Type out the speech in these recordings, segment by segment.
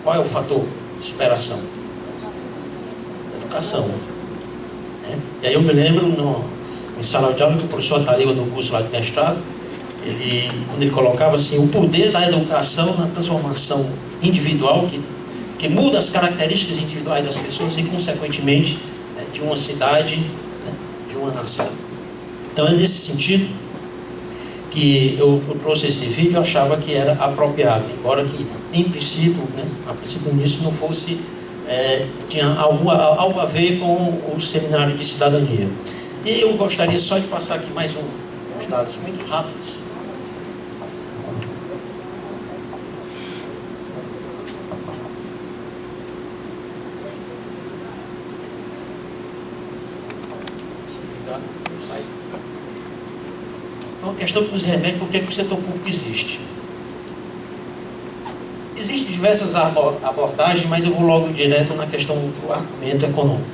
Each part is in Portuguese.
Qual é o fator de superação? Educação. Né? E aí eu me lembro, em sala de aula, que o professor Ataliba, do curso lá de mestrado, quando ele colocava assim, o poder da educação na transformação individual, que muda as características individuais das pessoas e, consequentemente, de uma cidade, né, de uma nação. Então, é nesse sentido que eu trouxe esse vídeo. Eu achava que era apropriado, embora que, em princípio, né, a princípio nisso não fosse, tinha algo a ver com o seminário de cidadania. E eu gostaria só de passar aqui mais uns dados muito rápidos. Uma questão que nos remete por que o setor público existe. Existem diversas abordagens, mas eu vou logo direto na questão do argumento econômico.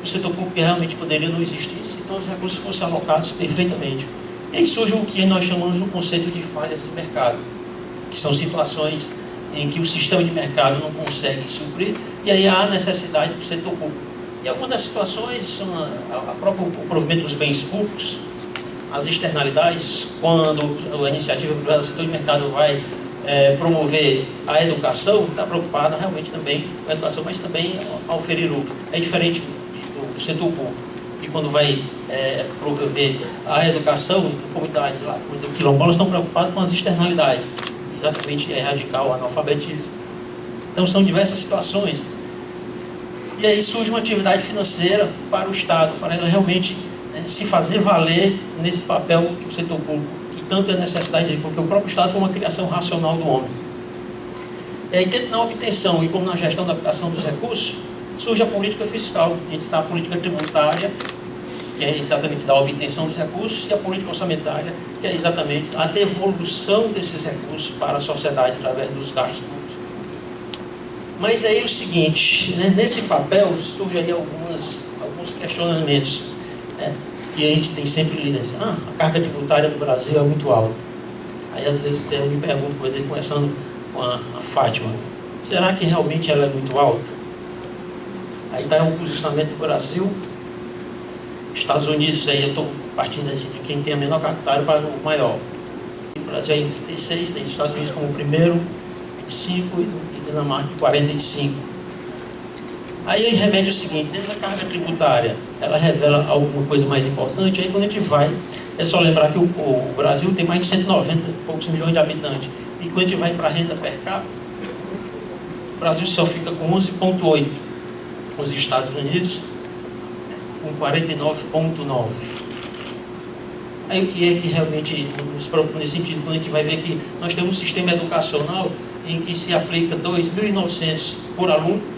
O setor público realmente poderia não existir se todos os recursos fossem alocados perfeitamente. E aí surge o que nós chamamos o conceito de falhas de mercado, que são situações em que o sistema de mercado não consegue suprir, e aí há necessidade do setor público. E algumas das situações são o provimento dos bens públicos, as externalidades, quando a iniciativa privada do setor de mercado vai promover a educação, está preocupada realmente também com a educação, mas também ao oferir lucro. É diferente do setor público, que quando vai promover a educação, comunidades lá, do quilombolas, estão preocupados com as externalidades, exatamente erradicar o analfabetismo. Então são diversas situações. E aí surge uma atividade financeira para o Estado, para ela realmente se fazer valer nesse papel que o setor público, que tanto é necessidade, porque o próprio Estado foi uma criação racional do homem. E aí, tanto na obtenção e como na gestão da aplicação dos recursos, surge a política fiscal. A gente está a política tributária, que é exatamente da obtenção dos recursos, e a política orçamentária, que é exatamente a devolução desses recursos para a sociedade através dos gastos públicos. Mas aí o seguinte, né, nesse papel surgem aí alguns questionamentos, que a gente tem sempre lido assim, a carga tributária no Brasil é muito alta. Aí às vezes eu me pergunto, coisa aí, começando com a Fátima, será que realmente ela é muito alta? Aí está o posicionamento do Brasil. Estados Unidos, aí eu estou partindo assim, de quem tem a menor carga tributária para o maior. O Brasil é em 36, tem os Estados Unidos como o primeiro, 25, e Dinamarca 45. Aí remete o seguinte, dessa carga tributária, ela revela alguma coisa mais importante. Aí quando a gente vai, é só lembrar que o Brasil tem mais de 190 e poucos milhões de habitantes. E quando a gente vai para a renda per capita, o Brasil só fica com 11,8, com os Estados Unidos com 49,9. Aí o que é que realmente nos preocupa nesse sentido? Quando a gente vai ver que nós temos um sistema educacional em que se aplica 2.900 por aluno,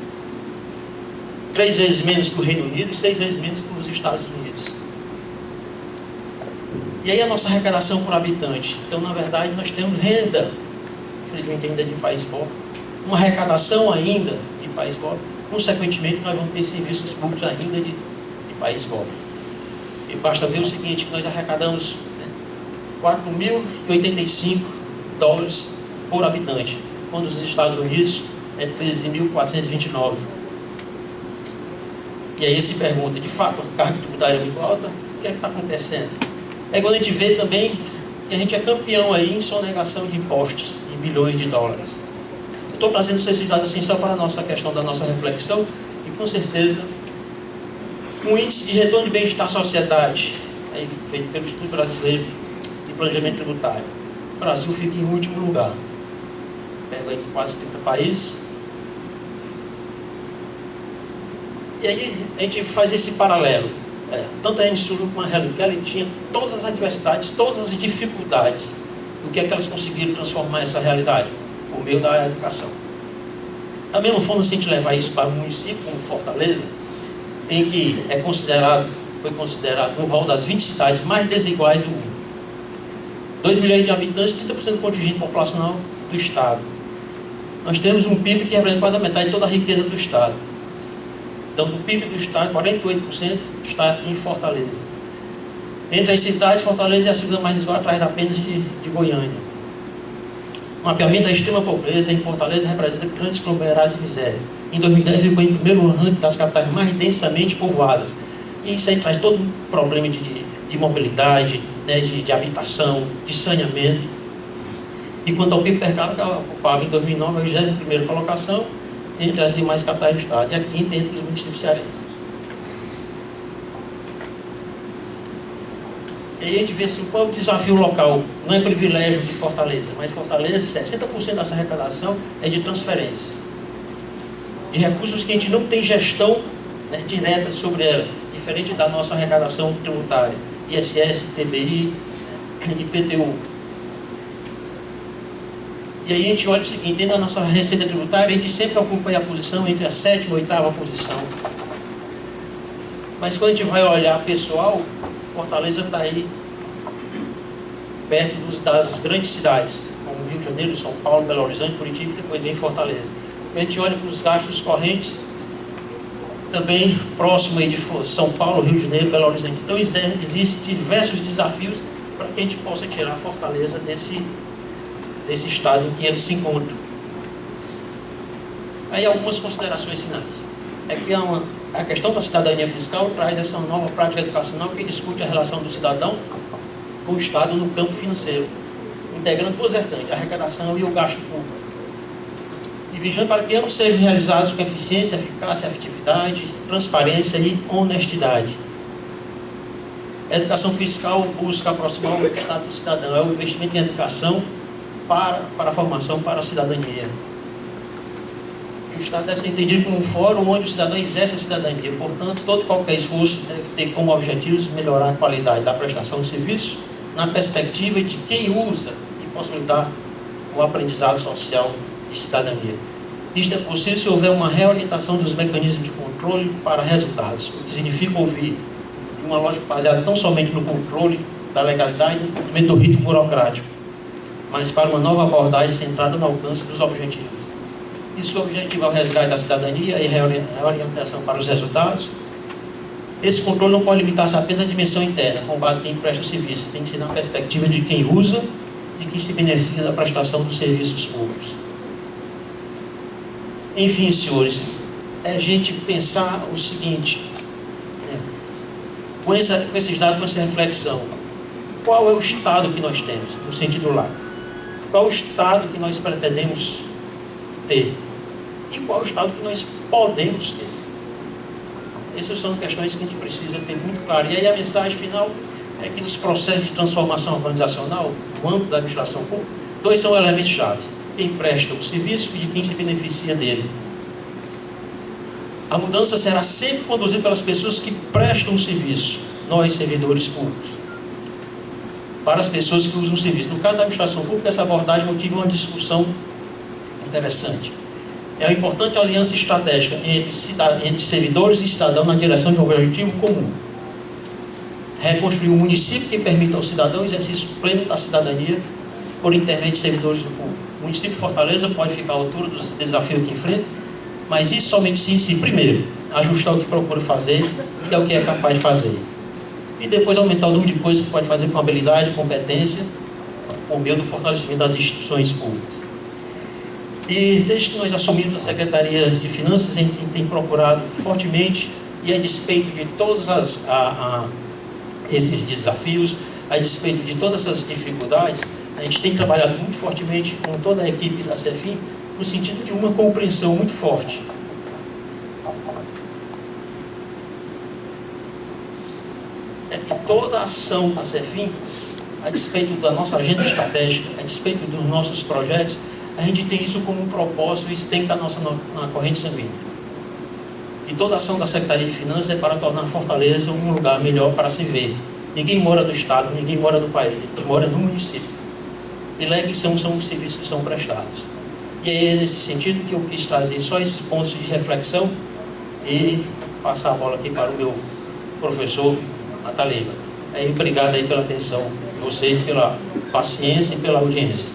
3 vezes menos que o Reino Unido e 6 vezes menos que os Estados Unidos. E aí a nossa arrecadação por habitante. Então, na verdade, nós temos renda, infelizmente ainda de país pobre, uma arrecadação ainda de país pobre. Consequentemente, nós vamos ter serviços públicos ainda de país pobre. E basta ver o seguinte, que nós arrecadamos, né, 4.085 dólares por habitante, quando os Estados Unidos é 13.429. E aí se pergunta, de fato, a carga tributária é muito alta? O que é que está acontecendo? É quando a gente vê também que a gente é campeão aí em sonegação de impostos, em bilhões de dólares. Eu estou trazendo esses dados assim só para a nossa questão da nossa reflexão, e com certeza, um índice de retorno de bem-estar à sociedade, aí, feito pelo Instituto Brasileiro de Planejamento Tributário. O Brasil fica em último lugar. Pega aí quase 30 países. E aí a gente faz esse paralelo. Tanto a Enisul como a Helen Keller tinha todas as adversidades, todas as dificuldades. O que é que elas conseguiram transformar essa realidade? Por meio da educação. Da mesma forma, se a gente levar isso para um município como Fortaleza, em que foi considerado no rol das 20 cidades mais desiguais do mundo. 2 milhões de habitantes, 30% do contingente populacional do Estado. Nós temos um PIB que representa quase a metade de toda a riqueza do Estado. Então, do PIB do Estado, 48% está em Fortaleza. Entre as cidades, Fortaleza é a segunda mais desigual, atrás apenas de Goiânia. mapeamento da extrema pobreza em Fortaleza representa grandes conglomerados de miséria. Em 2010 ficou em primeiro ranking das capitais mais densamente povoadas. E isso aí traz todo um problema de mobilidade, né, de habitação, de saneamento. E quanto ao PIB per capita, ocupava em 2009 a 21ª colocação entre as demais capitais do estado e a quinta entre os municípios cearenses. E aí a gente vê assim, qual é o desafio local. Não é privilégio de Fortaleza, mas Fortaleza, 60% dessa arrecadação é de transferências, de recursos que a gente não tem gestão, né, direta sobre ela, diferente da nossa arrecadação tributária, ISS, TBI, IPTU. E aí a gente olha o seguinte, dentro da nossa receita tributária, a gente sempre ocupa a posição entre a 7ª e a 8ª posição. Mas quando a gente vai olhar pessoal, Fortaleza está aí perto das grandes cidades, como Rio de Janeiro, São Paulo, Belo Horizonte, Curitiba e depois vem Fortaleza. Quando a gente olha para os gastos correntes, também próximo aí de São Paulo, Rio de Janeiro, Belo Horizonte. Então existem diversos desafios para que a gente possa tirar Fortaleza desse estado em que ele se encontra. Aí algumas considerações finais. É que a questão da cidadania fiscal traz essa nova prática educacional que discute a relação do cidadão com o Estado no campo financeiro, integrando duas vertentes, a arrecadação e o gasto público. E vigiando para que ambos sejam realizados com eficiência, eficácia, efetividade, transparência e honestidade. A educação fiscal busca aproximar o Estado do cidadão, é o investimento em educação para a formação, para a cidadania. O Estado deve ser entendido como um fórum onde o cidadão exerce a cidadania. Portanto, todo e qualquer esforço deve ter como objetivos melhorar a qualidade da prestação de serviço na perspectiva de quem usa e possibilitar o aprendizado social de cidadania. Isto é possível se houver uma reorientação dos mecanismos de controle para resultados, o que significa ouvir de uma lógica baseada não somente no controle da legalidade e no cumprimento do rito burocrático, mas para uma nova abordagem centrada no alcance dos objetivos. Isso objetiva o resgate da cidadania e reorientação para os resultados. Esse controle não pode limitar-se apenas à dimensão interna, com base em quem presta o serviço. Tem que ser na perspectiva de quem usa, de quem se beneficia da prestação dos serviços públicos. Enfim, senhores, é a gente pensar o seguinte, né, com esses dados, com essa reflexão, qual é o estado que nós temos, no sentido lá? Qual é o estado que nós pretendemos ter? E qual é o estado que nós podemos ter? Essas são questões que a gente precisa ter muito claro. E aí a mensagem final é que nos processos de transformação organizacional, no âmbito da administração pública, dois são elementos chaves: quem presta o serviço e de quem se beneficia dele. A mudança será sempre conduzida pelas pessoas que prestam o serviço, nós, servidores públicos, para as pessoas que usam o serviço. No caso da administração pública, essa abordagem motiva uma discussão interessante. É uma importante aliança estratégica entre servidores e cidadãos na direção de um objetivo comum: reconstruir um município que permita ao cidadão o exercício pleno da cidadania por intermédio de servidores do público. O município de Fortaleza pode ficar à altura dos desafios que enfrenta, mas isso somente se primeiro ajustar o que procura fazer, que é o que é capaz de fazer, e depois aumentar o número de coisas que pode fazer com habilidade e competência por meio do fortalecimento das instituições públicas. E desde que nós assumimos a Secretaria de Finanças, a gente tem procurado fortemente, e a despeito de todos esses desafios, a despeito de todas essas dificuldades, a gente tem trabalhado muito fortemente com toda a equipe da CEFIM, no sentido de uma compreensão muito forte. É que toda a ação da CEFIM, a despeito da nossa agenda estratégica, a despeito dos nossos projetos, a gente tem isso como um propósito, isso tem que estar na corrente sanguínea. E toda a ação da Secretaria de Finanças é para tornar Fortaleza um lugar melhor para se ver. Ninguém mora no Estado, ninguém mora no país, a gente mora no município. E lá são os serviços que são prestados. E é nesse sentido que eu quis trazer só esses pontos de reflexão e passar a bola aqui para o meu professor Natalina. Obrigado aí pela atenção de vocês, pela paciência e pela audiência.